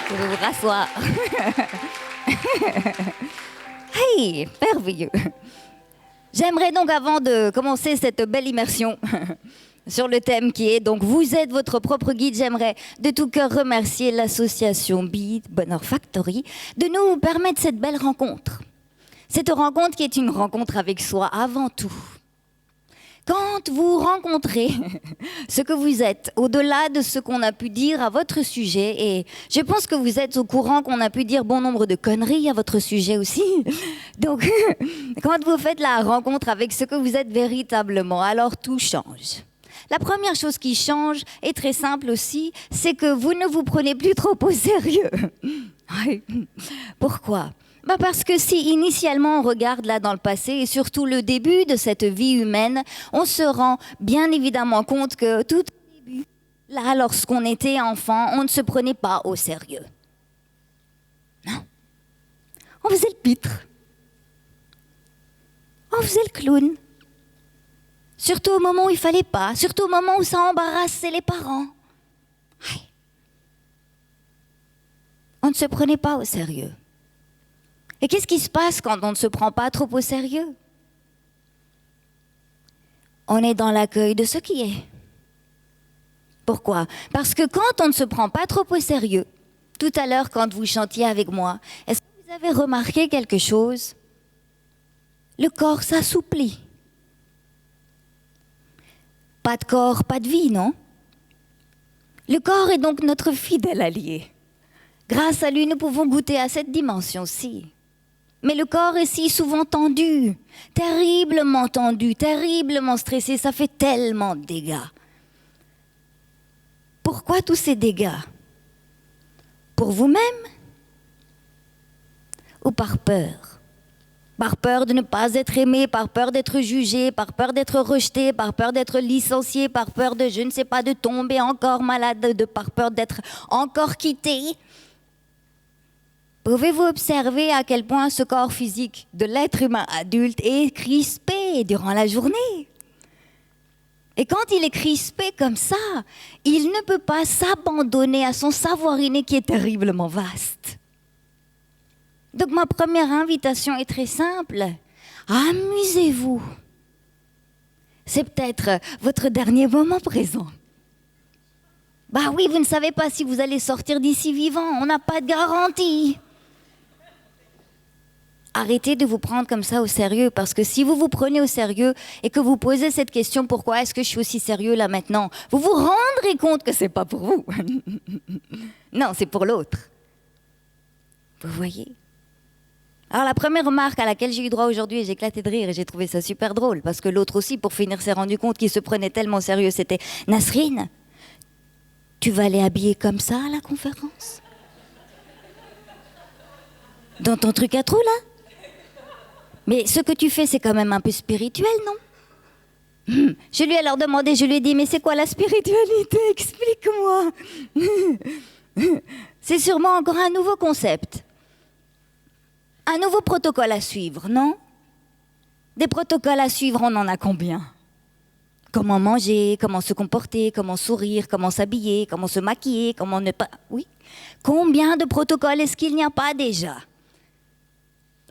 Vous pouvez vous rasseoir. Hey, merveilleux. J'aimerais donc, avant de commencer cette belle immersion sur le thème qui est donc vous êtes votre propre guide, j'aimerais de tout cœur remercier l'association Beat Bonheur Factory de nous permettre cette belle rencontre. Cette rencontre qui est une rencontre avec soi avant tout. Quand vous rencontrez ce que vous êtes, au-delà de ce qu'on a pu dire à votre sujet, et je pense que vous êtes au courant qu'on a pu dire bon nombre de conneries à votre sujet aussi. Donc, quand vous faites la rencontre avec ce que vous êtes véritablement, alors tout change. La première chose qui change, est très simple aussi, c'est que vous ne vous prenez plus trop au sérieux. Pourquoi ? Parce que si initialement on regarde là dans le passé et surtout le début de cette vie humaine, on se rend bien évidemment compte que tout au début, là lorsqu'on était enfant, on ne se prenait pas au sérieux. Non. On faisait le pitre. On faisait le clown. Surtout au moment où il fallait pas, surtout au moment où ça embarrassait les parents. On ne se prenait pas au sérieux. Et qu'est-ce qui se passe quand on ne se prend pas trop au sérieux ? On est dans l'accueil de ce qui est. Pourquoi ? Parce que quand on ne se prend pas trop au sérieux, tout à l'heure quand vous chantiez avec moi, est-ce que vous avez remarqué quelque chose ? Le corps s'assouplit. Pas de corps, pas de vie, non ? Le corps est donc notre fidèle allié. Grâce à lui, nous pouvons goûter à cette dimension-ci. Mais le corps est si souvent tendu, terriblement stressé, ça fait tellement de dégâts. Pourquoi tous ces dégâts ? Pour vous-même ? Ou par peur ? Par peur de ne pas être aimé, par peur d'être jugé, par peur d'être rejeté, par peur d'être licencié, par peur de, je ne sais pas, de tomber encore malade, par peur d'être encore quitté ? Pouvez-vous observer à quel point ce corps physique de l'être humain adulte est crispé durant la journée ? Et quand il est crispé comme ça, il ne peut pas s'abandonner à son savoir inné qui est terriblement vaste. Donc ma première invitation est très simple. Amusez-vous. C'est peut-être votre dernier moment présent. Bah oui, vous ne savez pas si vous allez sortir d'ici vivant, on n'a pas de garantie. Arrêtez de vous prendre comme ça au sérieux, parce que si vous vous prenez au sérieux et que vous posez cette question, pourquoi est-ce que je suis aussi sérieux là maintenant ? Vous vous rendrez compte que c'est pas pour vous. Non, c'est pour l'autre. Vous voyez ? Alors la première remarque à laquelle j'ai eu droit aujourd'hui, et j'ai éclaté de rire et j'ai trouvé ça super drôle, parce que l'autre aussi, pour finir, s'est rendu compte qu'il se prenait tellement au sérieux, c'était « Nasrine, tu vas aller habiller comme ça à la conférence ? Dans ton truc à trous là ? Mais ce que tu fais, c'est quand même un peu spirituel, non ? Je lui ai alors demandé, je lui ai dit, mais c'est quoi la spiritualité ? Explique-moi. C'est sûrement encore un nouveau concept. Un nouveau protocole à suivre, non ? Des protocoles à suivre, on en a combien ? Comment manger, comment se comporter, comment sourire, comment s'habiller, comment se maquiller, comment ne pas... Oui ? Combien de protocoles est-ce qu'il n'y a pas déjà ?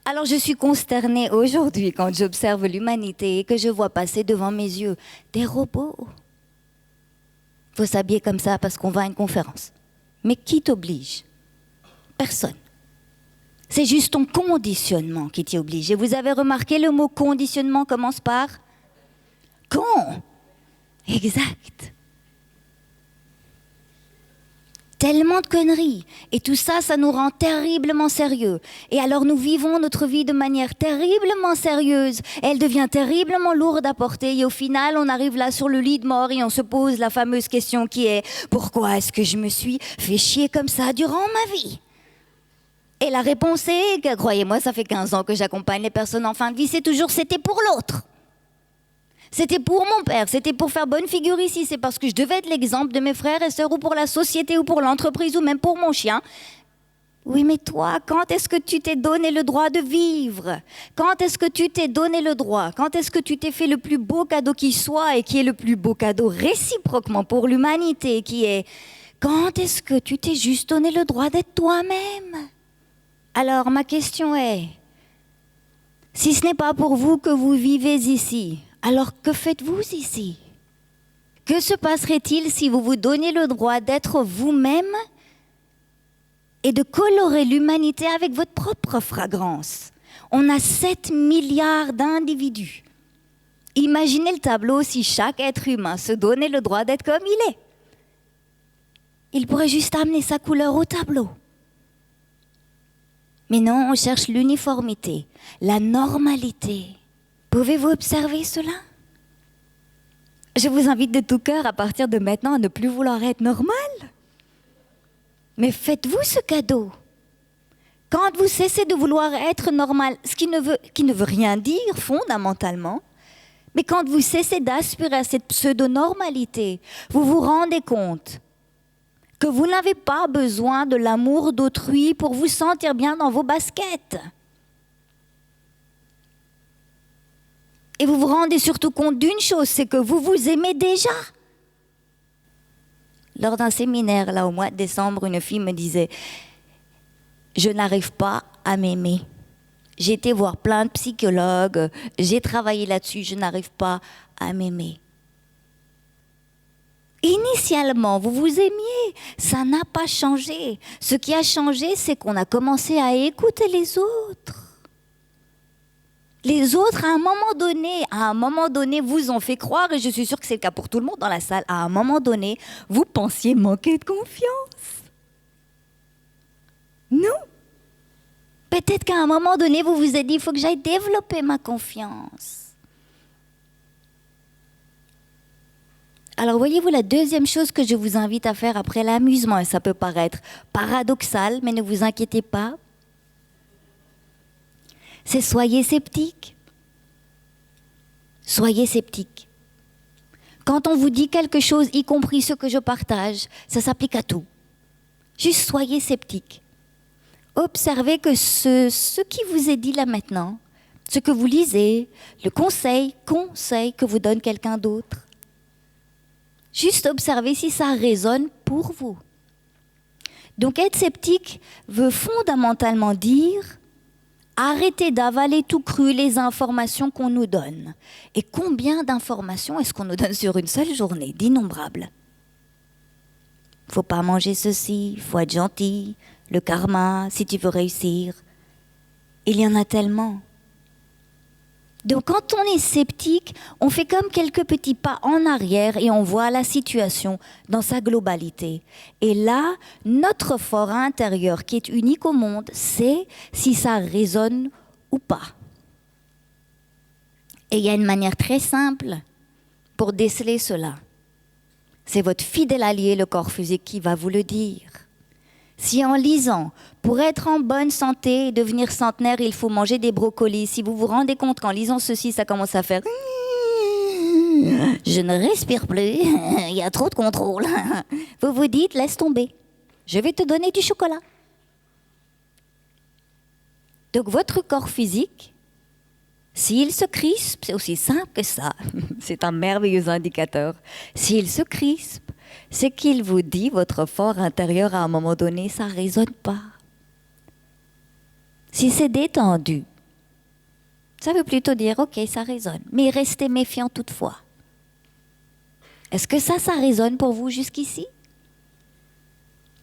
Alors je suis consternée aujourd'hui quand j'observe l'humanité et que je vois passer devant mes yeux des robots. Faut s'habiller comme ça parce qu'on va à une conférence. Mais qui t'oblige ? Personne. C'est juste ton conditionnement qui t'y oblige. Et vous avez remarqué, le mot conditionnement commence par con. Exact. Tellement de conneries. Et tout ça, ça nous rend terriblement sérieux. Et alors nous vivons notre vie de manière terriblement sérieuse. Elle devient terriblement lourde à porter. Et au final, on arrive là sur le lit de mort et on se pose la fameuse question qui est « Pourquoi est-ce que je me suis fait chier comme ça durant ma vie ?» Et la réponse est que, croyez-moi, ça fait 15 ans que j'accompagne les personnes en fin de vie, c'est toujours « C'était pour l'autre ». C'était pour mon père, c'était pour faire bonne figure ici, c'est parce que je devais être l'exemple de mes frères et sœurs ou pour la société ou pour l'entreprise ou même pour mon chien. Oui, mais toi, quand est-ce que tu t'es donné le droit de vivre ? Quand est-ce que tu t'es donné le droit ? Quand est-ce que tu t'es fait le plus beau cadeau qui soit et qui est le plus beau cadeau réciproquement pour l'humanité, qui est Quand est-ce que tu t'es juste donné le droit d'être toi-même? Alors ma question est, si ce n'est pas pour vous que vous vivez ici, alors que faites-vous ici? Que se passerait-il si vous vous donniez le droit d'être vous-même et de colorer l'humanité avec votre propre fragrance? On a 7 milliards d'individus. Imaginez le tableau si chaque être humain se donnait le droit d'être comme il est. Il pourrait juste amener sa couleur au tableau. Mais non, on cherche l'uniformité, la normalité. Pouvez-vous observer cela? Je vous invite de tout cœur à partir de maintenant à ne plus vouloir être normal. Mais faites-vous ce cadeau. Quand vous cessez de vouloir être normal, ce qui ne veut rien dire fondamentalement, mais quand vous cessez d'aspirer à cette pseudo-normalité, vous vous rendez compte que vous n'avez pas besoin de l'amour d'autrui pour vous sentir bien dans vos baskets. Et vous vous rendez surtout compte d'une chose, c'est que vous vous aimez déjà. Lors d'un séminaire, là, au mois de décembre, une fille me disait « Je n'arrive pas à m'aimer. J'ai été voir plein de psychologues, j'ai travaillé là-dessus, je n'arrive pas à m'aimer. » Initialement, vous vous aimiez, ça n'a pas changé. Ce qui a changé, c'est qu'on a commencé à écouter les autres. Les autres, à un moment donné, vous ont fait croire, et je suis sûre que c'est le cas pour tout le monde dans la salle, à un moment donné, vous pensiez manquer de confiance. Non. Peut-être qu'à un moment donné, vous vous êtes dit, il faut que j'aille développer ma confiance. Alors voyez-vous, la deuxième chose que je vous invite à faire après l'amusement, et ça peut paraître paradoxal, mais ne vous inquiétez pas, c'est soyez sceptique. Soyez sceptique. Quand on vous dit quelque chose, y compris ce que je partage, ça s'applique à tout. Juste soyez sceptique. Observez que ce qui vous est dit là maintenant, ce que vous lisez, le conseil que vous donne quelqu'un d'autre, juste observez si ça résonne pour vous. Donc être sceptique veut fondamentalement dire arrêtez d'avaler tout cru les informations qu'on nous donne. Et combien d'informations est-ce qu'on nous donne sur une seule journée? D'innombrables. Faut pas manger ceci, faut être gentil, le karma, si tu veux réussir. Il y en a tellement. Donc quand on est sceptique, on fait comme quelques petits pas en arrière et on voit la situation dans sa globalité. Et là, notre fort intérieur qui est unique au monde, c'est si ça résonne ou pas. Et il y a une manière très simple pour déceler cela. C'est votre fidèle allié, le corps physique, qui va vous le dire. Si en lisant, pour être en bonne santé et devenir centenaire, il faut manger des brocolis, si vous vous rendez compte qu'en lisant ceci, ça commence à faire « je ne respire plus, il y a trop de contrôle », vous vous dites « laisse tomber, je vais te donner du chocolat ». Donc votre corps physique, s'il se crispe, c'est aussi simple que ça, c'est un merveilleux indicateur, s'il se crispe, c'est qu'il vous dit, votre fort intérieur, à un moment donné, ça ne résonne pas. Si c'est détendu, ça veut plutôt dire, ok, ça résonne, mais restez méfiant toutefois. Est-ce que ça résonne pour vous jusqu'ici?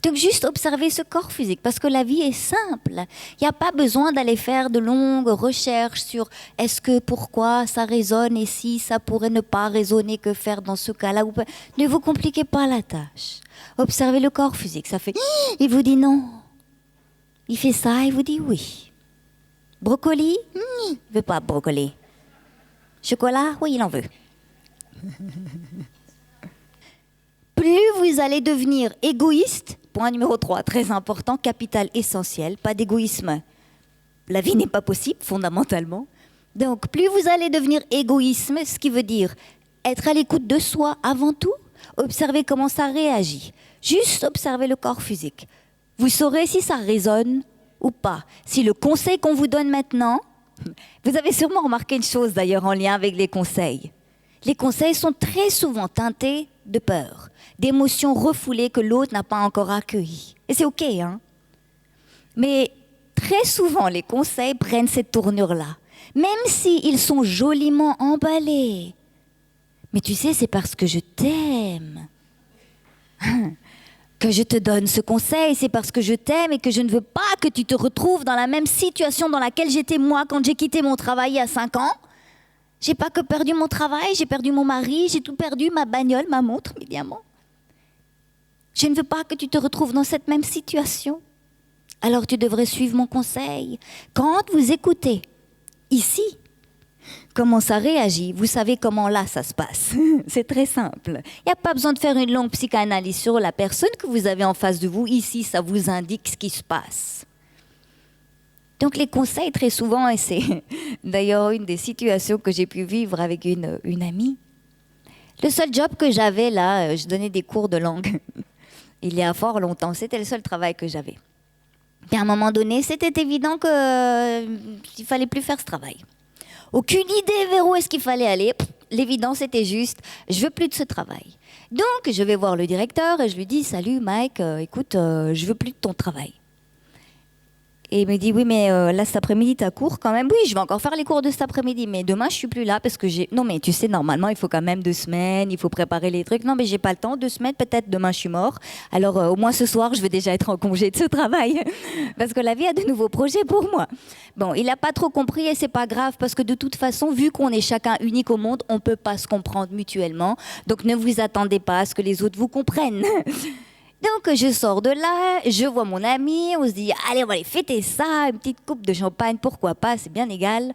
Donc juste observez ce corps physique, parce que la vie est simple. Il n'y a pas besoin d'aller faire de longues recherches sur est-ce que, pourquoi ça résonne et si ça pourrait ne pas résonner, que faire dans ce cas-là. Ne vous compliquez pas la tâche. Observez le corps physique, ça fait « il vous dit non ». Il fait ça, il vous dit oui. Brocoli, il ne veut pas brocoli. Chocolat, oui, il en veut. Plus vous allez devenir égoïste, point numéro 3, très important, capital essentiel, pas d'égoïsme. La vie n'est pas possible, fondamentalement. Donc, plus vous allez devenir égoïsme, ce qui veut dire être à l'écoute de soi avant tout, observer comment ça réagit. Juste observer le corps physique. Vous saurez si ça résonne ou pas. Si le conseil qu'on vous donne maintenant, vous avez sûrement remarqué une chose d'ailleurs en lien avec les conseils. Les conseils sont très souvent teintés de peur, d'émotions refoulées que l'autre n'a pas encore accueillies. Et c'est OK, hein? Mais très souvent, les conseils prennent cette tournure-là, même s'ils sont joliment emballés. Mais tu sais, c'est parce que je t'aime que je te donne ce conseil, c'est parce que je t'aime et que je ne veux pas que tu te retrouves dans la même situation dans laquelle j'étais moi quand j'ai quitté mon travail il y a 5 ans. J'ai pas que perdu mon travail, j'ai perdu mon mari, j'ai tout perdu, ma bagnole, ma montre, mes diamants. Je ne veux pas que tu te retrouves dans cette même situation. Alors tu devrais suivre mon conseil. Quand vous écoutez, ici, comment ça réagit, vous savez comment là ça se passe. C'est très simple. Il n'y a pas besoin de faire une longue psychanalyse sur la personne que vous avez en face de vous. Ici, ça vous indique ce qui se passe. Donc les conseils, très souvent, et c'est d'ailleurs une des situations que j'ai pu vivre avec une amie. Le seul job que j'avais là, je donnais des cours de langue. Il y a fort longtemps, c'était le seul travail que j'avais. Et à un moment donné, c'était évident qu'il ne fallait plus faire ce travail. Aucune idée vers où est-ce qu'il fallait aller. L'évidence était juste, je veux plus de ce travail. Donc, je vais voir le directeur et je lui dis, salut Mike, écoute, je veux plus de ton travail. Et il me dit, oui, mais là, cet après-midi, t'as cours quand même. Oui, je vais encore faire les cours de cet après-midi, mais demain, je suis plus là parce que j'ai... Non, mais tu sais, normalement, il faut quand même 2 semaines, il faut préparer les trucs. Non, mais j'ai pas le temps, 2 semaines, peut-être demain, je suis mort. Alors, au moins ce soir, je vais déjà être en congé de ce travail parce que la vie a de nouveaux projets pour moi. Bon, il n'a pas trop compris et c'est pas grave parce que de toute façon, vu qu'on est chacun unique au monde, on peut pas se comprendre mutuellement. Donc, ne vous attendez pas à ce que les autres vous comprennent. Donc je sors de là, je vois mon ami, on se dit allez on va aller fêter ça, une petite coupe de champagne, pourquoi pas, c'est bien égal.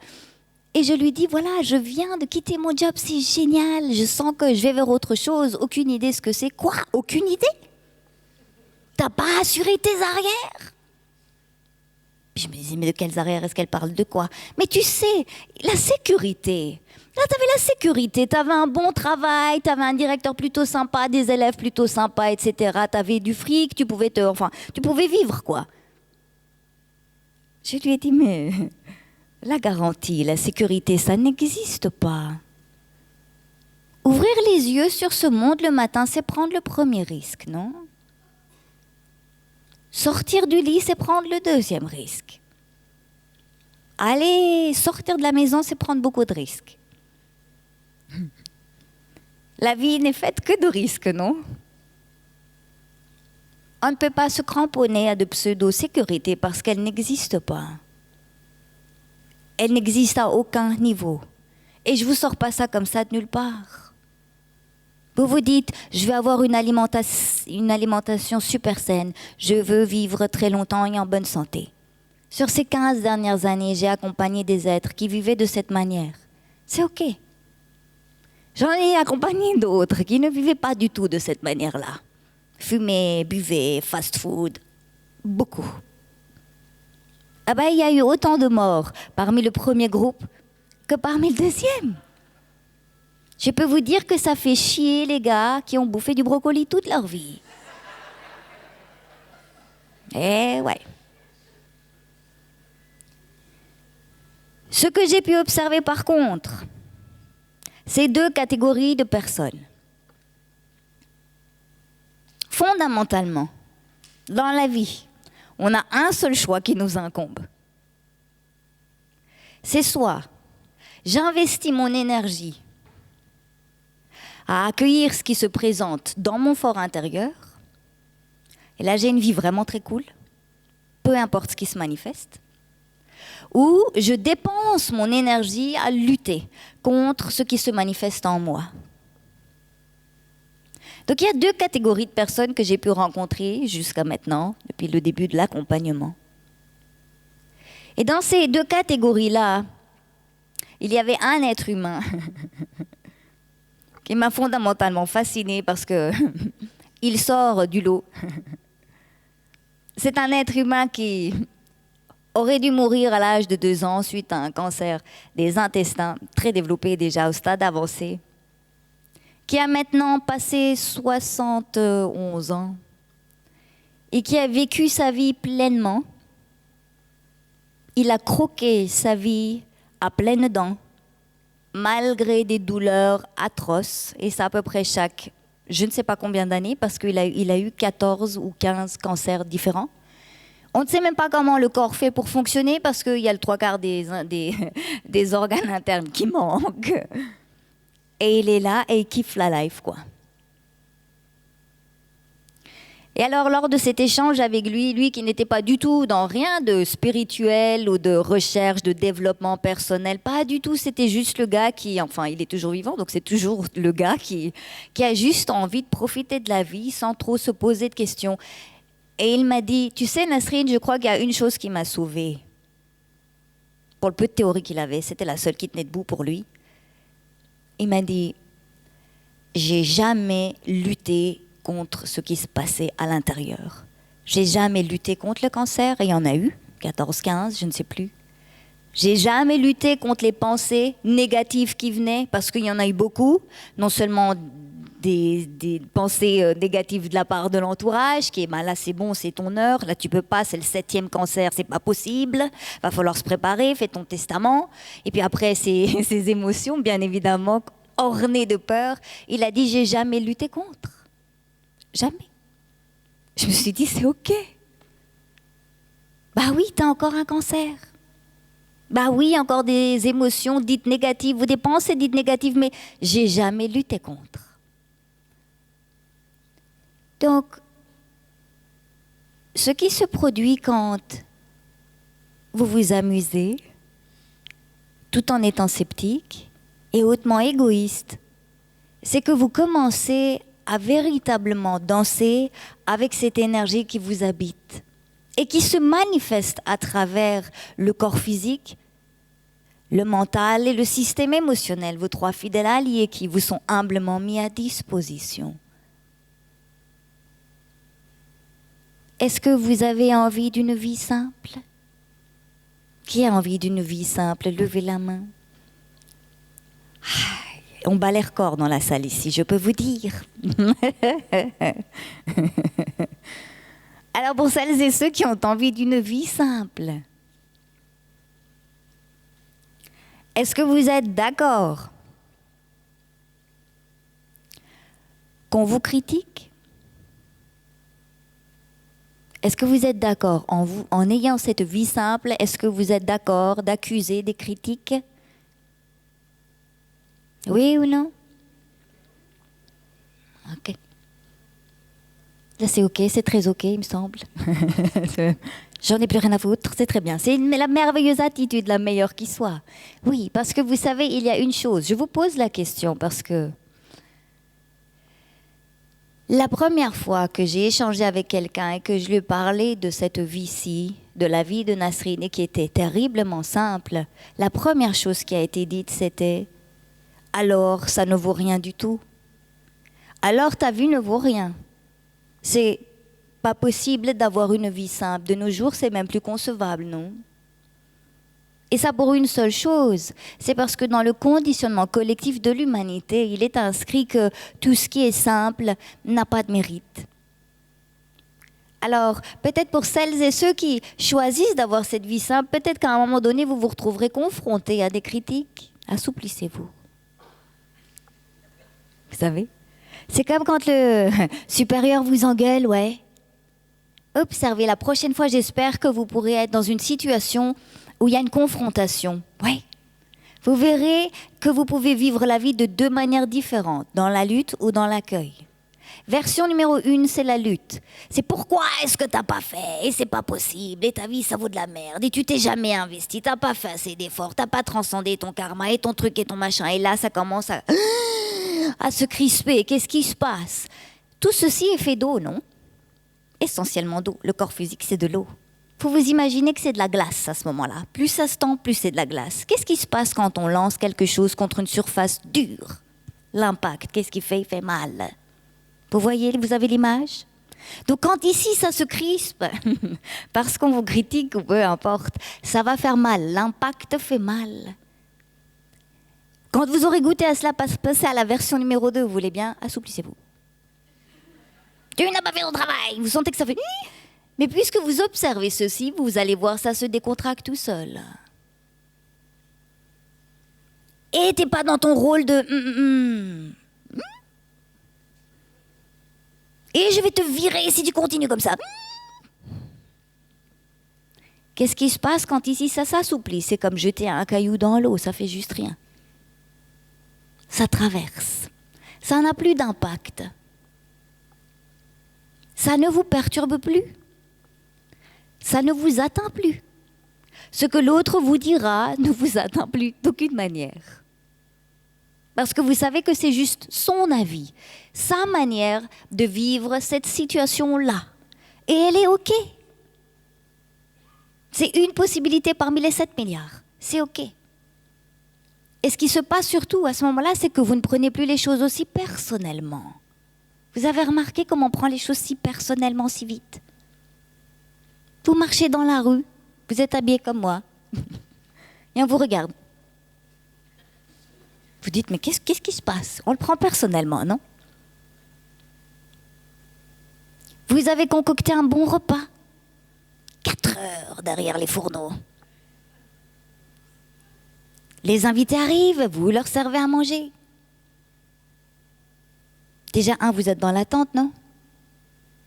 Et je lui dis voilà, je viens de quitter mon job, c'est génial, je sens que je vais vers autre chose, aucune idée ce que c'est. Quoi? Aucune idée? T'as pas assuré tes arrières? Puis je me disais mais de quelles arrières est-ce qu'elle parle, de quoi? Mais tu sais, la sécurité. Là, tu avais la sécurité, tu avais un bon travail, tu avais un directeur plutôt sympa, des élèves plutôt sympas, etc. Tu avais du fric, tu pouvais vivre, quoi. Je lui ai dit, mais la garantie, la sécurité, ça n'existe pas. Ouvrir les yeux sur ce monde le matin, c'est prendre le premier risque, non? Sortir du lit, c'est prendre le deuxième risque. Aller sortir de la maison, c'est prendre beaucoup de risques. La vie n'est faite que de risques, non? On ne peut pas se cramponner à de pseudo-sécurité parce qu'elle n'existe pas. Elle n'existe à aucun niveau. Et je ne vous sors pas ça comme ça de nulle part. Vous vous dites, je vais avoir une alimentation super saine, je veux vivre très longtemps et en bonne santé. Sur ces 15 dernières années, j'ai accompagné des êtres qui vivaient de cette manière. C'est OK. J'en ai accompagné d'autres qui ne vivaient pas du tout de cette manière-là. Fumer, buvaient, fast-food, beaucoup. Ah ben, il y a eu autant de morts parmi le premier groupe que parmi le deuxième. Je peux vous dire que ça fait chier les gars qui ont bouffé du brocoli toute leur vie. Eh ouais. Ce que j'ai pu observer par contre, c'est 2 catégories de personnes. Fondamentalement, dans la vie, on a un seul choix qui nous incombe. C'est soit j'investis mon énergie à accueillir ce qui se présente dans mon fort intérieur, et là j'ai une vie vraiment très cool, peu importe ce qui se manifeste, ou je dépense mon énergie à lutter contre ce qui se manifeste en moi. Donc il y a 2 catégories de personnes que j'ai pu rencontrer jusqu'à maintenant, depuis le début de l'accompagnement. Et dans ces 2 catégories-là, il y avait un être humain qui m'a fondamentalement fascinée parce que il sort du lot. C'est un être humain qui aurait dû mourir à l'âge de 2 ans suite à un cancer des intestins très développé déjà au stade avancé, qui a maintenant passé 71 ans et qui a vécu sa vie pleinement. Il a croqué sa vie à pleines dents, malgré des douleurs atroces, et ça à peu près chaque je ne sais pas combien d'années, parce qu'il a eu 14 ou 15 cancers différents. On ne sait même pas comment le corps fait pour fonctionner, parce qu'il y a le trois quarts des organes internes qui manquent. Et il est là et il kiffe la life, quoi. Et alors, lors de cet échange avec lui qui n'était pas du tout dans rien de spirituel ou de recherche, de développement personnel, pas du tout, c'était juste le gars qui, enfin, il est toujours vivant, donc c'est toujours le gars qui a juste envie de profiter de la vie sans trop se poser de questions. Et il m'a dit, tu sais Nasrine, je crois qu'il y a une chose qui m'a sauvée. Pour le peu de théorie qu'il avait, c'était la seule qui tenait debout pour lui. Il m'a dit, j'ai jamais lutté contre ce qui se passait à l'intérieur. J'ai jamais lutté contre le cancer, et il y en a eu, 14, 15, je ne sais plus. J'ai jamais lutté contre les pensées négatives qui venaient, parce qu'il y en a eu beaucoup, non seulement des pensées négatives de la part de l'entourage, qui est là c'est bon, c'est ton heure, là tu peux pas, c'est le 7e cancer, c'est pas possible, va falloir se préparer, fais ton testament. Et puis après ces émotions, bien évidemment, ornées de peur, il a dit j'ai jamais lutté contre. Jamais. Je me suis dit c'est ok. Bah oui, t'as encore un cancer. Bah oui, encore des émotions dites négatives ou des pensées dites négatives, mais j'ai jamais lutté contre. Donc, ce qui se produit quand vous vous amusez, tout en étant sceptique et hautement égoïste, c'est que vous commencez à véritablement danser avec cette énergie qui vous habite et qui se manifeste à travers le corps physique, le mental et le système émotionnel, vos trois fidèles alliés qui vous sont humblement mis à disposition. Est-ce que vous avez envie d'une vie simple? Qui a envie d'une vie simple? Levez la main. On bat les records dans la salle ici, je peux vous dire. Alors pour celles et ceux qui ont envie d'une vie simple, est-ce que vous êtes d'accord qu'on vous critique? Est-ce que vous êtes d'accord en ayant cette vie simple? Est-ce que vous êtes d'accord d'accuser des critiques? Oui ou non? Ok. Là c'est ok, c'est très ok il me semble. J'en ai plus rien à foutre, c'est très bien. C'est la merveilleuse attitude, la meilleure qui soit. Oui, parce que vous savez, il y a une chose. Je vous pose la question parce que la première fois que j'ai échangé avec quelqu'un et que je lui ai parlé de cette vie-ci, de la vie de Nasrine, et qui était terriblement simple, la première chose qui a été dite, c'était « Alors, ça ne vaut rien du tout. Alors, ta vie ne vaut rien. C'est pas possible d'avoir une vie simple. De nos jours, c'est même plus concevable, non ?» Et ça pour une seule chose, c'est parce que dans le conditionnement collectif de l'humanité, il est inscrit que tout ce qui est simple n'a pas de mérite. Alors, peut-être pour celles et ceux qui choisissent d'avoir cette vie simple, peut-être qu'à un moment donné, vous vous retrouverez confrontés à des critiques. Assouplissez-vous. Vous savez, c'est comme quand le supérieur vous engueule, ouais. Observez, la prochaine fois, j'espère que vous pourrez être dans une situation où il y a une confrontation. Oui. Vous verrez que vous pouvez vivre la vie de deux manières différentes, dans la lutte ou dans l'accueil. Version numéro 1, c'est la lutte. C'est pourquoi est-ce que t'as pas fait? Et c'est pas possible. Et ta vie, ça vaut de la merde. Et tu t'es jamais investi. T'as pas fait assez d'efforts. T'as pas transcendé ton karma et ton truc et ton machin. Et là, ça commence à se crisper. Qu'est-ce qui se passe? Tout ceci est fait d'eau, non? Essentiellement d'eau. Le corps physique, c'est de l'eau. Faut vous imaginer que c'est de la glace à ce moment-là. Plus ça se tend, plus c'est de la glace. Qu'est-ce qui se passe quand on lance quelque chose contre une surface dure? L'impact, qu'est-ce qu'il fait? Il fait mal. Vous voyez, vous avez l'image? Donc quand ici ça se crispe, parce qu'on vous critique ou peu importe, ça va faire mal. L'impact fait mal. Quand vous aurez goûté à cela, passez à la version numéro 2, vous voulez bien? Assouplissez-vous. Tu n'as pas fait ton travail. Vous sentez que ça fait... Mais puisque vous observez ceci, vous allez voir ça se décontracte tout seul. Et t'es pas dans ton rôle de... Et je vais te virer si tu continues comme ça. Qu'est-ce qui se passe quand ici ça s'assouplit? C'est comme jeter un caillou dans l'eau, ça fait juste rien. Ça traverse. Ça n'a plus d'impact. Ça ne vous perturbe plus. Ça ne vous atteint plus. Ce que l'autre vous dira ne vous atteint plus d'aucune manière. Parce que vous savez que c'est juste son avis, sa manière de vivre cette situation-là. Et elle est OK. C'est une possibilité parmi les 7 milliards. C'est OK. Et ce qui se passe surtout à ce moment-là, c'est que vous ne prenez plus les choses aussi personnellement. Vous avez remarqué comment on prend les choses si personnellement, si vite? Vous marchez dans la rue, vous êtes habillé comme moi, et on vous regarde. Vous dites, mais qu'est-ce qui se passe? On le prend personnellement, non? Vous avez concocté un bon repas. 4 heures derrière les fourneaux. Les invités arrivent, vous leur servez à manger. Déjà, vous êtes dans l'attente, non?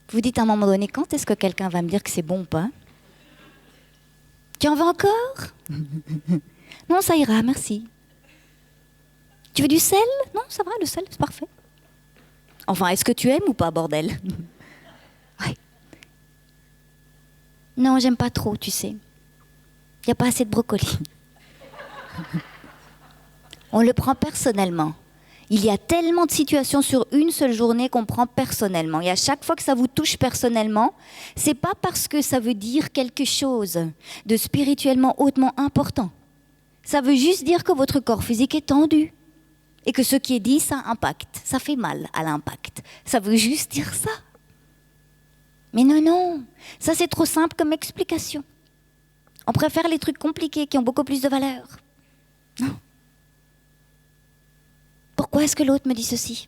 Vous dites à un moment donné, quand est-ce que quelqu'un va me dire que c'est bon ou pas? Tu en veux encore? Non, ça ira, merci. Tu veux du sel? Non, ça va, le sel, c'est parfait. Enfin, est-ce que tu aimes ou pas, bordel? Ouais. Non, j'aime pas trop, tu sais. Il n'y a pas assez de brocoli. On le prend personnellement. Il y a tellement de situations sur une seule journée qu'on prend personnellement. Et à chaque fois que ça vous touche personnellement, c'est pas parce que ça veut dire quelque chose de spirituellement hautement important. Ça veut juste dire que votre corps physique est tendu. Et que ce qui est dit, ça impacte. Ça fait mal à l'impact. Ça veut juste dire ça. Mais non. Ça, c'est trop simple comme explication. On préfère les trucs compliqués qui ont beaucoup plus de valeur. Non. Pourquoi est-ce que l'autre me dit ceci?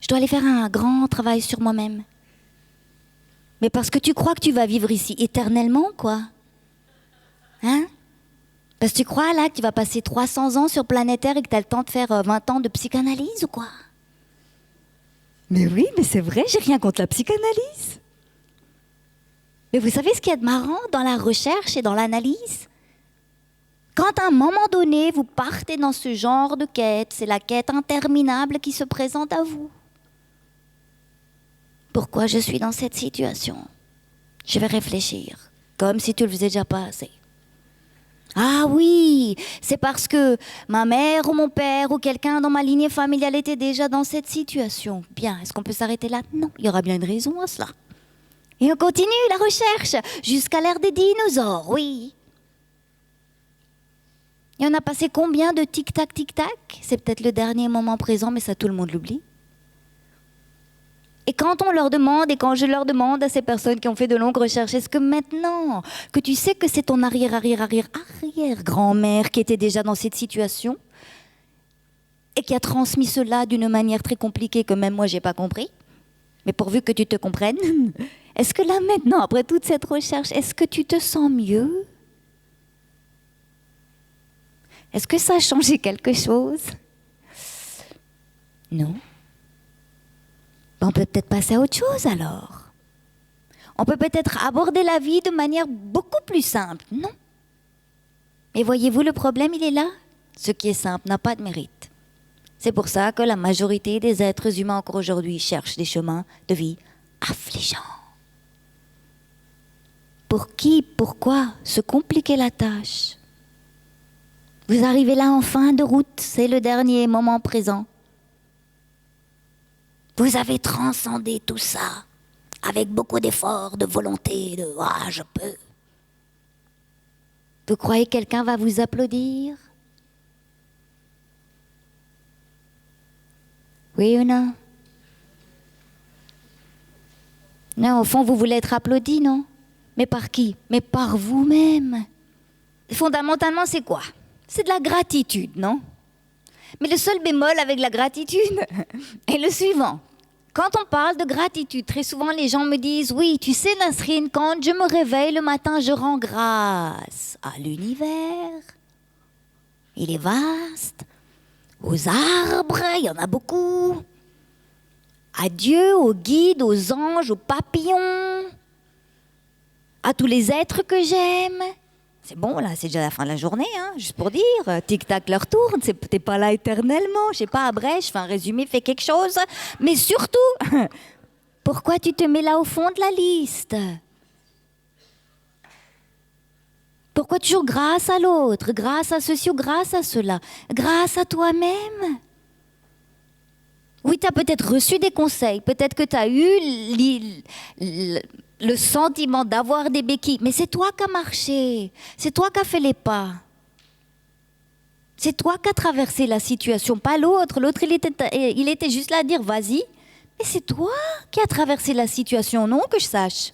Je dois aller faire un grand travail sur moi-même. Mais parce que tu crois que tu vas vivre ici éternellement, quoi. Hein? Parce que tu crois là que tu vas passer 300 ans sur planète Terre et que tu as le temps de faire 20 ans de psychanalyse ou quoi? Mais oui, mais c'est vrai, j'ai rien contre la psychanalyse. Mais vous savez ce qu'il y a de marrant dans la recherche et dans l'analyse? Quand à un moment donné, vous partez dans ce genre de quête, c'est la quête interminable qui se présente à vous. Pourquoi je suis dans cette situation? Je vais réfléchir, comme si tu le faisais déjà pas assez. Ah oui, c'est parce que ma mère ou mon père ou quelqu'un dans ma lignée familiale était déjà dans cette situation. Bien, est-ce qu'on peut s'arrêter là? Non, il y aura bien une raison à cela. Et on continue la recherche jusqu'à l'ère des dinosaures, oui. Et on a passé combien de tic-tac, tic-tac? C'est peut-être le dernier moment présent, mais ça tout le monde l'oublie. Et quand on leur demande, et quand je leur demande à ces personnes qui ont fait de longues recherches, est-ce que maintenant que tu sais que c'est ton arrière-grand-mère qui était déjà dans cette situation et qui a transmis cela d'une manière très compliquée que même moi j'ai pas compris, mais pourvu que tu te comprennes, est-ce que là maintenant, après toute cette recherche, est-ce que tu te sens mieux? Est-ce que ça a changé quelque chose? Non. On peut peut-être passer à autre chose alors. On peut peut-être aborder la vie de manière beaucoup plus simple, non? Et voyez-vous, le problème, il est là. Ce qui est simple n'a pas de mérite. C'est pour ça que la majorité des êtres humains encore aujourd'hui cherchent des chemins de vie affligeants. Pour qui, pourquoi se compliquer la tâche? Vous arrivez là en fin de route, c'est le dernier moment présent. Vous avez transcendé tout ça avec beaucoup d'efforts, de volonté, de « ah, je peux ». Vous croyez que quelqu'un va vous applaudir? Oui ou non? Non, au fond, vous voulez être applaudi, non? Mais par qui? Mais par vous-même. Fondamentalement, c'est quoi? C'est de la gratitude, non? Mais le seul bémol avec la gratitude est le suivant. Quand on parle de gratitude, très souvent les gens me disent « Oui, tu sais Nasrine, quand je me réveille le matin, je rends grâce à l'univers. Il est vaste, aux arbres, il y en a beaucoup, à Dieu, aux guides, aux anges, aux papillons, à tous les êtres que j'aime. C'est bon, là, c'est déjà la fin de la journée, hein, juste pour dire. Tic-tac, leur tourne, t'es pas là éternellement. Je sais pas, abrège, fais un résumé, fais quelque chose. Mais surtout, pourquoi tu te mets là au fond de la liste? Pourquoi toujours grâce à l'autre, grâce à ceci ou grâce à cela? Grâce à toi-même. Oui, tu as peut-être reçu des conseils, peut-être que tu as eu le sentiment d'avoir des béquilles, mais c'est toi qui as marché, c'est toi qui as fait les pas. C'est toi qui as traversé la situation, pas l'autre. L'autre, il était juste là à dire vas-y, mais c'est toi qui as traversé la situation, non que je sache.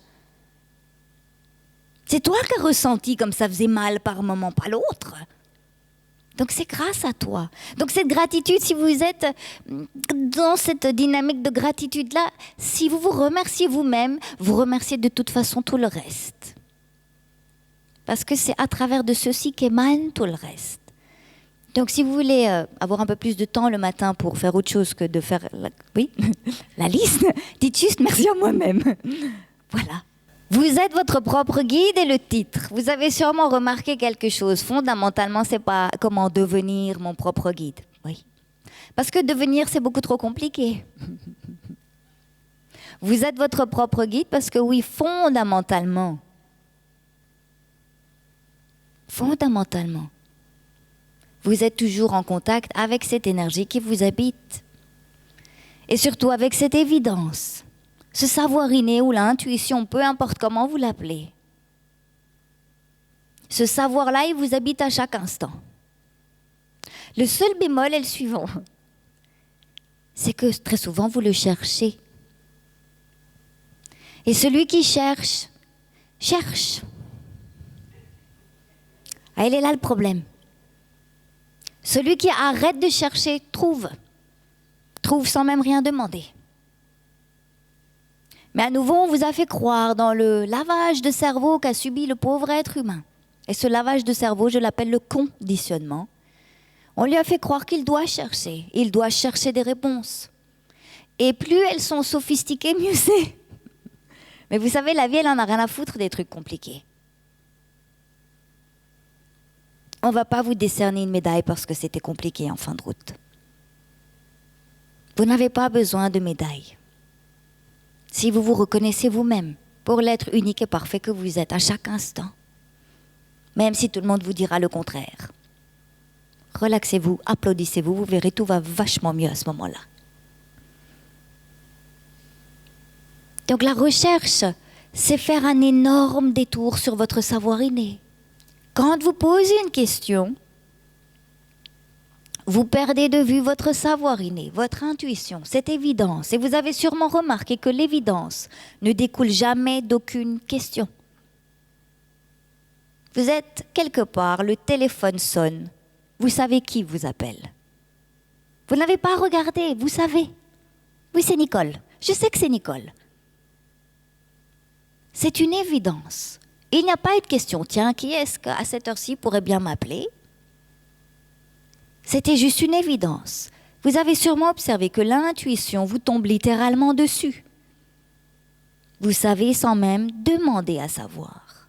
C'est toi qui as ressenti comme ça faisait mal par moment, pas l'autre. Donc c'est grâce à toi. Donc cette gratitude, si vous êtes dans cette dynamique de gratitude-là, si vous vous remerciez vous-même, vous remerciez de toute façon tout le reste. Parce que c'est à travers de ceci qu'émane tout le reste. Donc si vous voulez avoir un peu plus de temps le matin pour faire autre chose que de faire la liste, dites juste merci à moi-même. Voilà. Vous êtes votre propre guide et le titre. Vous avez sûrement remarqué quelque chose. Fondamentalement, c'est pas comment devenir mon propre guide. Oui. Parce que devenir, c'est beaucoup trop compliqué. Vous êtes votre propre guide parce que oui, fondamentalement, vous êtes toujours en contact avec cette énergie qui vous habite. Et surtout avec cette évidence. Ce savoir inné ou l'intuition, peu importe comment vous l'appelez. Ce savoir-là, il vous habite à chaque instant. Le seul bémol est le suivant. C'est que très souvent, vous le cherchez. Et celui qui cherche, cherche. Ah, il est là le problème. Celui qui arrête de chercher, trouve. Trouve sans même rien demander. Mais à nouveau, on vous a fait croire dans le lavage de cerveau qu'a subi le pauvre être humain. Et ce lavage de cerveau, je l'appelle le conditionnement. On lui a fait croire qu'il doit chercher. Il doit chercher des réponses. Et plus elles sont sophistiquées, mieux c'est. Mais vous savez, la vie, elle en a rien à foutre des trucs compliqués. On ne va pas vous décerner une médaille parce que c'était compliqué en fin de route. Vous n'avez pas besoin de médaille. Si vous vous reconnaissez vous-même pour l'être unique et parfait que vous êtes à chaque instant, même si tout le monde vous dira le contraire. Relaxez-vous, applaudissez-vous, vous verrez, tout va vachement mieux à ce moment-là. Donc la recherche, c'est faire un énorme détour sur votre savoir inné. Quand vous posez une question, vous perdez de vue votre savoir inné, votre intuition, cette évidence. Et vous avez sûrement remarqué que l'évidence ne découle jamais d'aucune question. Vous êtes quelque part, le téléphone sonne. Vous savez qui vous appelle. Vous n'avez pas regardé, vous savez. Oui, c'est Nicole. Je sais que c'est Nicole. C'est une évidence. Il n'y a pas eu de question. Tiens, qui est-ce qu'à cette heure-ci pourrait bien m'appeler ? C'était juste une évidence. Vous avez sûrement observé que l'intuition vous tombe littéralement dessus. Vous savez sans même demander à savoir.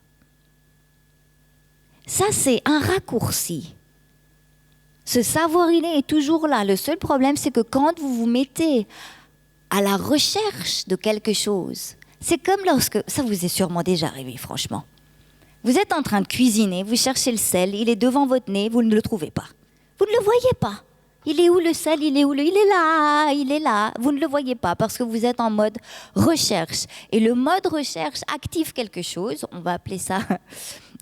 Ça, c'est un raccourci. Ce savoir inné est toujours là. Le seul problème, c'est que quand vous vous mettez à la recherche de quelque chose, c'est comme lorsque... Ça vous est sûrement déjà arrivé, franchement. Vous êtes en train de cuisiner, vous cherchez le sel, il est devant votre nez, vous ne le trouvez pas. Vous ne le voyez pas. Il est où le sel? Il est où il est là. Vous ne le voyez pas parce que vous êtes en mode recherche. Et le mode recherche active quelque chose. On va appeler ça...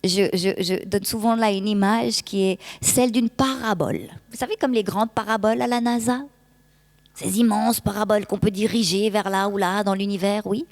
Je donne souvent là une image qui est celle d'une parabole. Vous savez, comme les grandes paraboles à la NASA? Ces immenses paraboles qu'on peut diriger vers là ou là dans l'univers, oui.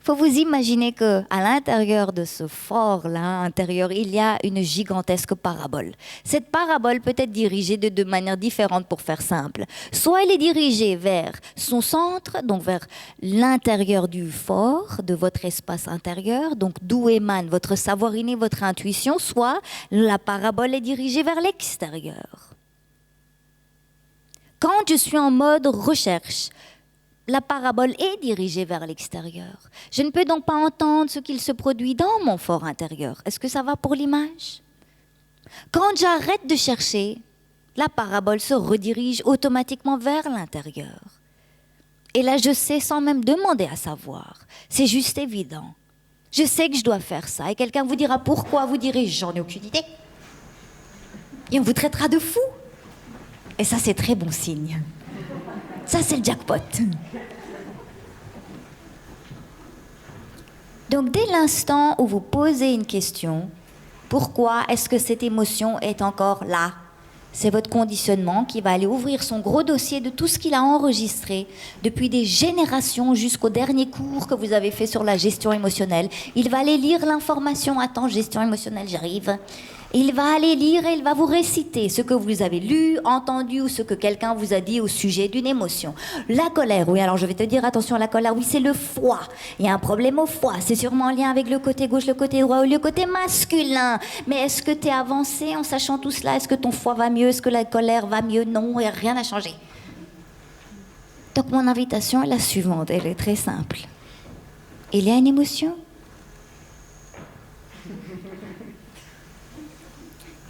Il faut vous imaginer qu'à l'intérieur de ce fort-là, intérieur, il y a une gigantesque parabole. Cette parabole peut être dirigée de deux manières différentes pour faire simple. Soit elle est dirigée vers son centre, donc vers l'intérieur du fort, de votre espace intérieur, donc d'où émane votre savoir inné, votre intuition, soit la parabole est dirigée vers l'extérieur. Quand je suis en mode recherche, La parabole est dirigée vers l'extérieur. Je ne peux donc pas entendre ce qu'il se produit dans mon fort intérieur. Est-ce que ça va pour l'image? Quand j'arrête de chercher, la parabole se redirige automatiquement vers l'intérieur. Et là, je sais sans même demander à savoir. C'est juste évident. Je sais que je dois faire ça. Et quelqu'un vous dira pourquoi, vous direz j'en ai aucune idée. Et on vous traitera de fou. Et ça, c'est très bon signe. Ça, c'est le jackpot. Donc, dès l'instant où vous posez une question, pourquoi est-ce que cette émotion est encore là? C'est votre conditionnement qui va aller ouvrir son gros dossier de tout ce qu'il a enregistré depuis des générations jusqu'au dernier cours que vous avez fait sur la gestion émotionnelle. Il va aller lire l'information. Attends, gestion émotionnelle, j'arrive. Il va aller lire et il va vous réciter ce que vous avez lu, entendu ou ce que quelqu'un vous a dit au sujet d'une émotion. La colère, oui, alors je vais te dire, attention, la colère, oui, c'est le foie. Il y a un problème au foie, c'est sûrement en lien avec le côté gauche, le côté droit ou le côté masculin. Mais est-ce que tu es avancé en sachant tout cela? Est-ce que ton foie va mieux? Est-ce que la colère va mieux? Non, et rien n'a changé. Donc mon invitation est la suivante, elle est très simple. Il y a une émotion.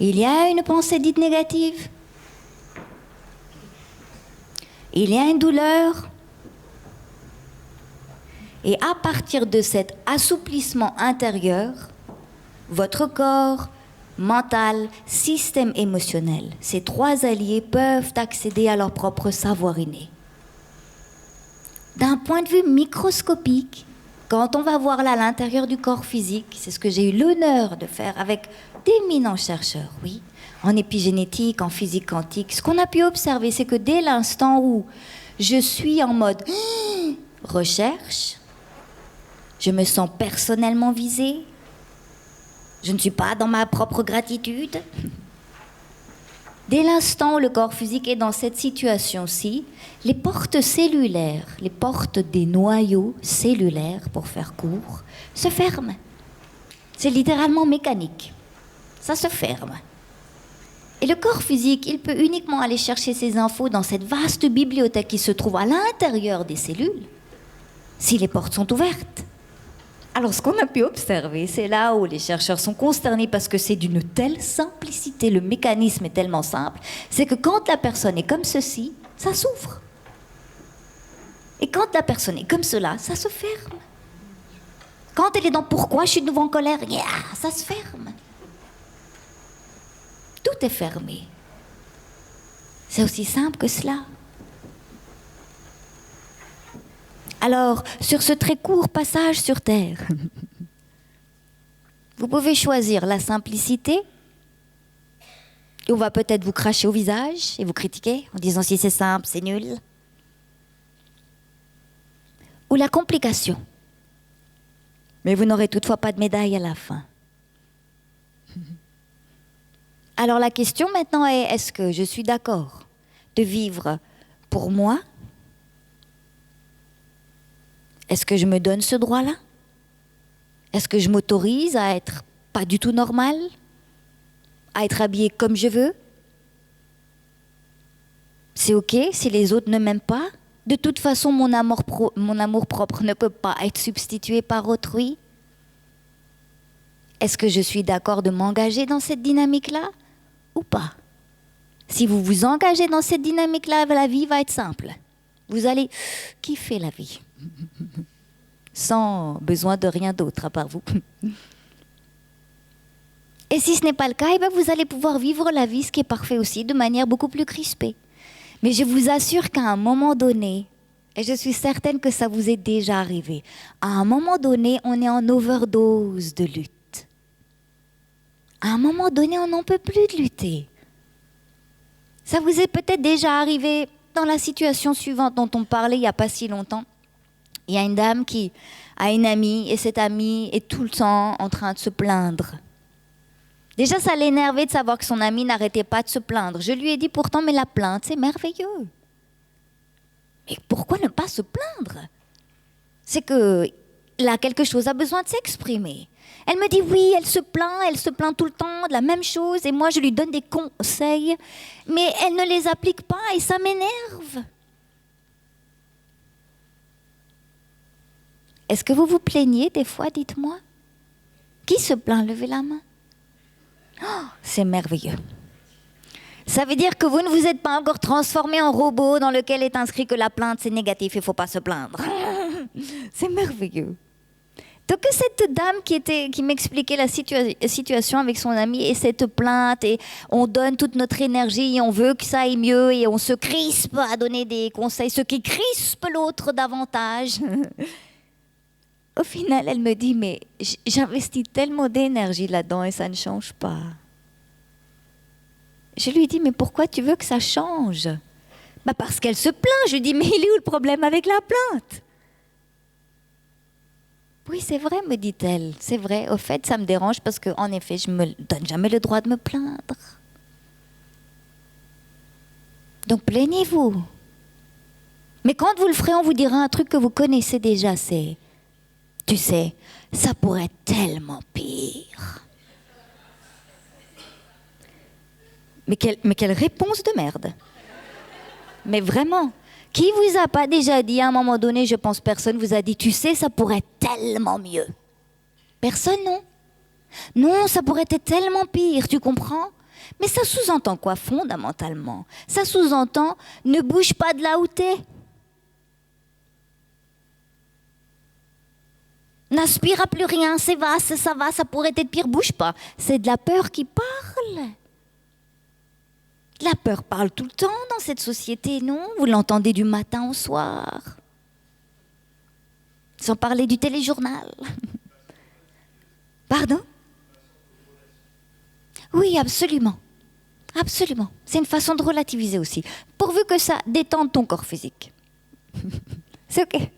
Il y a une pensée dite négative. Il y a une douleur. Et à partir de cet assouplissement intérieur, votre corps, mental, système émotionnel, ces trois alliés peuvent accéder à leur propre savoir inné. D'un point de vue microscopique, quand on va voir là à l'intérieur du corps physique, c'est ce que j'ai eu l'honneur de faire avec d'éminents chercheurs, oui, en épigénétique, en physique quantique. Ce qu'on a pu observer, c'est que dès l'instant où je suis en mode recherche, je me sens personnellement visée, je ne suis pas dans ma propre gratitude. Dès l'instant où le corps physique est dans cette situation-ci, les portes cellulaires, les portes des noyaux cellulaires, pour faire court, se ferment. C'est littéralement mécanique. Ça se ferme. Et le corps physique, il peut uniquement aller chercher ces infos dans cette vaste bibliothèque qui se trouve à l'intérieur des cellules, si les portes sont ouvertes. Alors, ce qu'on a pu observer, c'est là où les chercheurs sont consternés parce que c'est d'une telle simplicité, le mécanisme est tellement simple, c'est que quand la personne est comme ceci, ça s'ouvre. Et quand la personne est comme cela, ça se ferme. Quand elle est dans pourquoi je suis de nouveau en colère, ça se ferme. Tout est fermé. C'est aussi simple que cela. Alors, sur ce très court passage sur Terre, vous pouvez choisir la simplicité, et on va peut-être vous cracher au visage et vous critiquer en disant si c'est simple, c'est nul. Ou la complication. Mais vous n'aurez toutefois pas de médaille à la fin. Alors la question maintenant est, est-ce que je suis d'accord de vivre pour moi? Est-ce que je me donne ce droit-là? Est-ce que je m'autorise à être pas du tout normal? À être habillée comme je veux? C'est ok si les autres ne m'aiment pas? De toute façon, mon amour propre ne peut pas être substitué par autrui. Est-ce que je suis d'accord de m'engager dans cette dynamique-là ou pas? Si vous vous engagez dans cette dynamique-là, la vie va être simple. Vous allez kiffer la vie. Sans besoin de rien d'autre à part vous. Et si ce n'est pas le cas, vous allez pouvoir vivre la vie, ce qui est parfait aussi, de manière beaucoup plus crispée. Mais je vous assure qu'à un moment donné, et je suis certaine que ça vous est déjà arrivé, à un moment donné, on est en overdose de lutte. À un moment donné, on n'en peut plus de lutter. Ça vous est peut-être déjà arrivé dans la situation suivante dont on parlait il n'y a pas si longtemps. Il y a une dame qui a une amie et cette amie est tout le temps en train de se plaindre. Déjà, ça l'énervait de savoir que son amie n'arrêtait pas de se plaindre. Je lui ai dit pourtant, mais la plainte, c'est merveilleux. Mais pourquoi ne pas se plaindre? C'est que là, quelque chose a besoin de s'exprimer. Elle me dit oui, elle se plaint tout le temps de la même chose et moi, je lui donne des conseils, mais elle ne les applique pas et ça m'énerve. Est-ce que vous vous plaignez des fois, dites-moi? Qui se plaint? Levez la main. Oh, c'est merveilleux. Ça veut dire que vous ne vous êtes pas encore transformé en robot dans lequel est inscrit que la plainte c'est négatif, il ne faut pas se plaindre. C'est merveilleux. Donc cette dame qui m'expliquait la situation avec son ami et cette plainte, et on donne toute notre énergie, et on veut que ça aille mieux et on se crispe à donner des conseils, ce qui crispe l'autre davantage. Au final, elle me dit, mais j'investis tellement d'énergie là-dedans et ça ne change pas. Je lui dis, mais pourquoi tu veux que ça change? Bah parce qu'elle se plaint. Je lui dis, mais il est où le problème avec la plainte? Oui, c'est vrai, me dit-elle. C'est vrai. Au fait, ça me dérange parce qu'en effet, je ne me donne jamais le droit de me plaindre. Donc, plaignez-vous. Mais quand vous le ferez, on vous dira un truc que vous connaissez déjà, c'est... Tu sais, ça pourrait être tellement pire. Mais quelle réponse de merde. Mais vraiment, qui vous a pas déjà dit à un moment donné, je pense personne vous a dit, tu sais, ça pourrait être tellement mieux. Personne, non. Non, ça pourrait être tellement pire, tu comprends? Mais ça sous-entend quoi fondamentalement? Ça sous-entend, ne bouge pas de là où t'es. N'aspire à plus rien, c'est vaste, ça va, ça pourrait être pire, bouge pas. C'est de la peur qui parle. La peur parle tout le temps dans cette société, non? Vous l'entendez du matin au soir. Sans parler du téléjournal. Pardon? Oui, absolument. Absolument. C'est une façon de relativiser aussi. Pourvu que ça détende ton corps physique. C'est OK.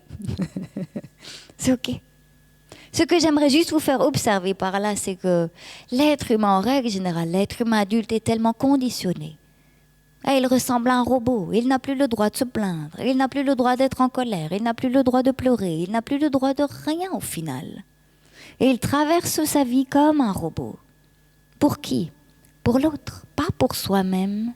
C'est OK. Ce que j'aimerais juste vous faire observer par là, c'est que l'être humain, en règle générale, l'être humain adulte est tellement conditionné. Et il ressemble à un robot. Il n'a plus le droit de se plaindre. Il n'a plus le droit d'être en colère. Il n'a plus le droit de pleurer. Il n'a plus le droit de rien au final. Et il traverse sa vie comme un robot. Pour qui? Pour l'autre, pas pour soi-même.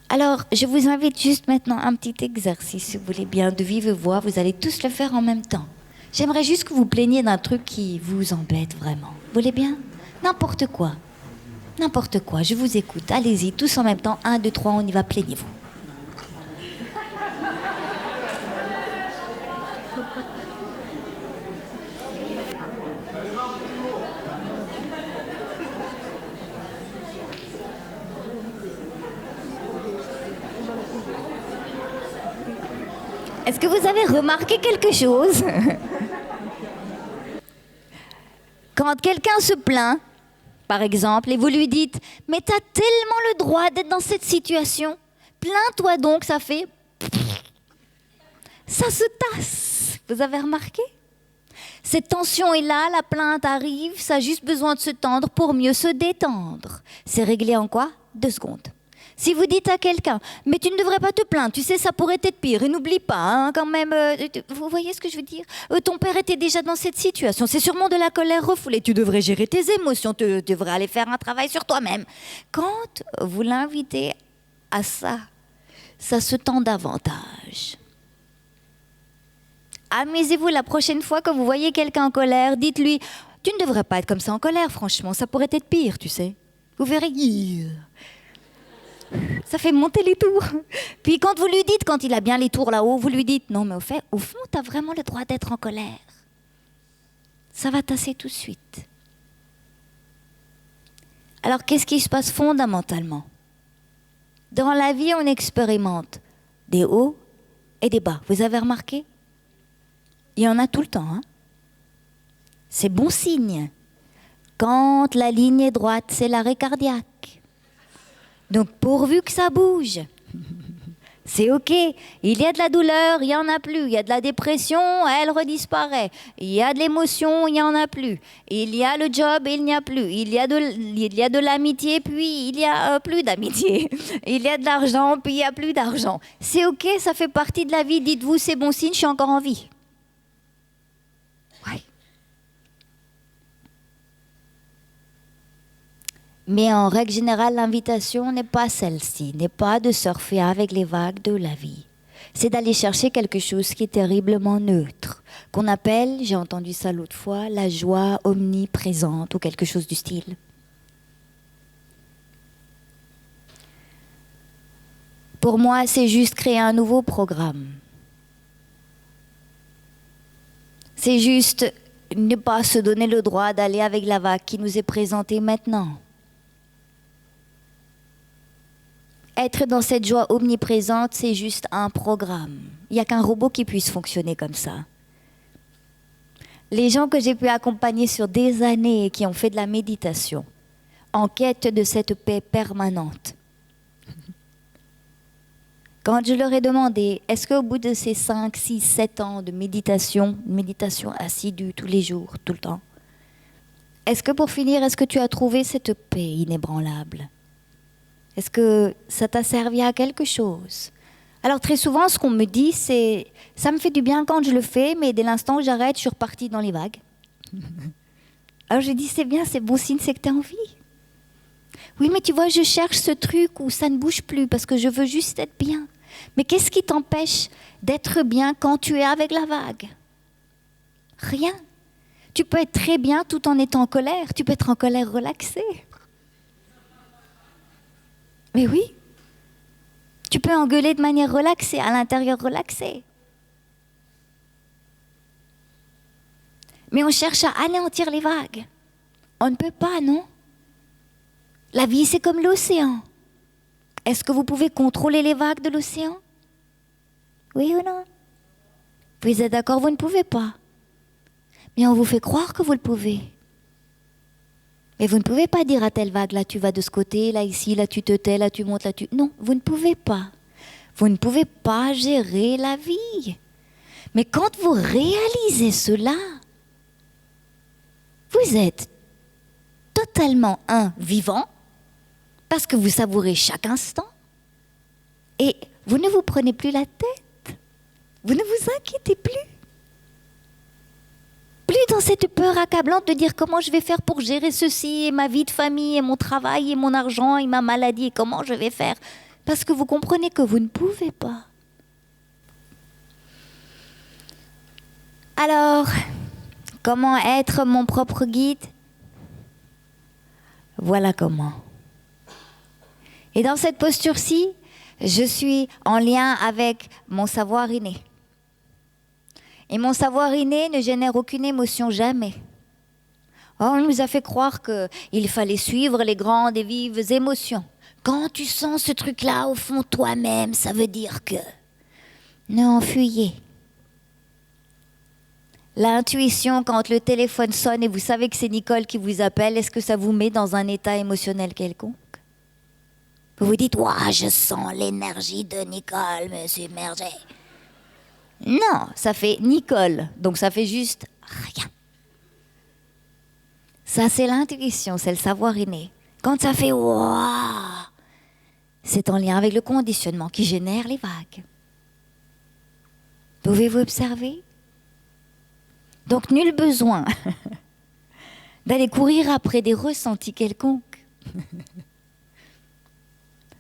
Alors, je vous invite juste maintenant à un petit exercice, si vous voulez bien, de vive voix. Vous allez tous le faire en même temps. J'aimerais juste que vous plaigniez d'un truc qui vous embête vraiment. Vous voulez bien? N'importe quoi. N'importe quoi, je vous écoute. Allez-y, tous en même temps. 1, 2, 3, on y va, plaignez-vous. Est-ce que vous avez remarqué quelque chose? Quand quelqu'un se plaint, par exemple, et vous lui dites « Mais t'as tellement le droit d'être dans cette situation. Plains-toi donc, ça fait... » Ça se tasse. Vous avez remarqué? Cette tension est là, la plainte arrive, ça a juste besoin de se tendre pour mieux se détendre. C'est réglé en quoi? 2 secondes. Si vous dites à quelqu'un « Mais tu ne devrais pas te plaindre, tu sais, ça pourrait être pire. Et n'oublie pas, hein, quand même... vous voyez ce que je veux dire? Ton père était déjà dans cette situation. C'est sûrement de la colère refoulée. Tu devrais gérer tes émotions. Tu devrais aller faire un travail sur toi-même. » Quand vous l'invitez à ça, ça se tend davantage. Amusez-vous la prochaine fois que vous voyez quelqu'un en colère. Dites-lui « Tu ne devrais pas être comme ça en colère, franchement. Ça pourrait être pire, tu sais. » Vous verrez... Ça fait monter les tours. Puis quand vous lui dites, quand il a bien les tours là-haut, vous lui dites, non mais au fond, tu as vraiment le droit d'être en colère. Ça va tasser tout de suite. Alors qu'est-ce qui se passe fondamentalement? Dans la vie, on expérimente des hauts et des bas. Vous avez remarqué? Il y en a tout le temps. Hein? C'est bon signe. Quand la ligne est droite, c'est l'arrêt cardiaque. Donc, pourvu que ça bouge, c'est OK. Il y a de la douleur, il n'y en a plus. Il y a de la dépression, elle redisparaît. Il y a de l'émotion, il n'y en a plus. Il y a le job, il n'y a plus. Il y a de l'amitié, puis il n'y a plus d'amitié. Il y a de l'argent, puis il n'y a plus d'argent. C'est OK, ça fait partie de la vie. Dites-vous, c'est bon signe, je suis encore en vie. Ouais. Mais en règle générale, l'invitation n'est pas celle-ci, n'est pas de surfer avec les vagues de la vie. c'est d'aller chercher quelque chose qui est terriblement neutre, qu'on appelle, j'ai entendu ça l'autre fois, la joie omniprésente ou quelque chose du style. Pour moi, c'est juste créer un nouveau programme. C'est juste ne pas se donner le droit d'aller avec la vague qui nous est présentée maintenant. Être dans cette joie omniprésente, c'est juste un programme. Il n'y a qu'un robot qui puisse fonctionner comme ça. Les gens que j'ai pu accompagner sur des années et qui ont fait de la méditation, en quête de cette paix permanente, quand je leur ai demandé, est-ce qu'au bout de ces 5, 6, 7 ans de méditation assidue tous les jours, tout le temps, est-ce que pour finir, est-ce que tu as trouvé cette paix inébranlable ? Est-ce que ça t'a servi à quelque chose ? Alors très souvent, ce qu'on me dit, c'est « ça me fait du bien quand je le fais, mais dès l'instant où j'arrête, je suis repartie dans les vagues. » Alors je dis « c'est bien, c'est bon signe, c'est que tu as envie. » Oui, mais tu vois, je cherche ce truc où ça ne bouge plus parce que je veux juste être bien. Mais qu'est-ce qui t'empêche d'être bien quand tu es avec la vague ? Rien. Tu peux être très bien tout en étant en colère. Tu peux être en colère relaxée. Mais oui. Tu peux engueuler de manière relaxée, à l'intérieur relaxé. Mais on cherche à anéantir les vagues. On ne peut pas, non ? La vie, c'est comme l'océan. Est-ce que vous pouvez contrôler les vagues de l'océan ? Oui ou non ? Vous êtes d'accord, vous ne pouvez pas. Mais on vous fait croire que vous le pouvez. Mais vous ne pouvez pas dire à telle vague, là tu vas de ce côté, là ici, là tu te tais, là tu montes, là tu... Non, vous ne pouvez pas. Vous ne pouvez pas gérer la vie. Mais quand vous réalisez cela, vous êtes totalement vivant, parce que vous savourez chaque instant, et vous ne vous prenez plus la tête. Vous ne vous inquiétez plus. Plus dans cette peur accablante de dire comment je vais faire pour gérer ceci, et ma vie de famille, et mon travail, et mon argent, et ma maladie, et comment je vais faire. Parce que vous comprenez que vous ne pouvez pas. Alors, comment être mon propre guide ? Voilà comment. Et dans cette posture-ci, je suis en lien avec mon savoir inné. Et mon savoir inné ne génère aucune émotion, jamais. Or, on nous a fait croire qu'il fallait suivre les grandes et vives émotions. Quand tu sens ce truc-là au fond de toi-même, ça veut dire que... Non, fuyez. L'intuition, quand le téléphone sonne et vous savez que c'est Nicole qui vous appelle, est-ce que ça vous met dans un état émotionnel quelconque ? Vous vous dites, ouah, je sens l'énergie de Nicole me submerger. Non, ça fait Nicole, donc ça fait juste rien. Ça, c'est l'intuition, c'est le savoir inné. Quand ça fait ouah, c'est en lien avec le conditionnement qui génère les vagues. Pouvez-vous observer ? Donc, nul besoin d'aller courir après des ressentis quelconques.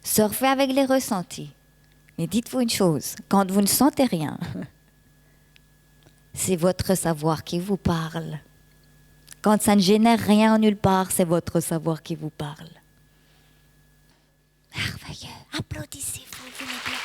Surfez avec les ressentis. Mais dites-vous une chose, quand vous ne sentez rien, c'est votre savoir qui vous parle. Quand ça ne génère rien nulle part, c'est votre savoir qui vous parle. Merveilleux. Applaudissez-vous, vous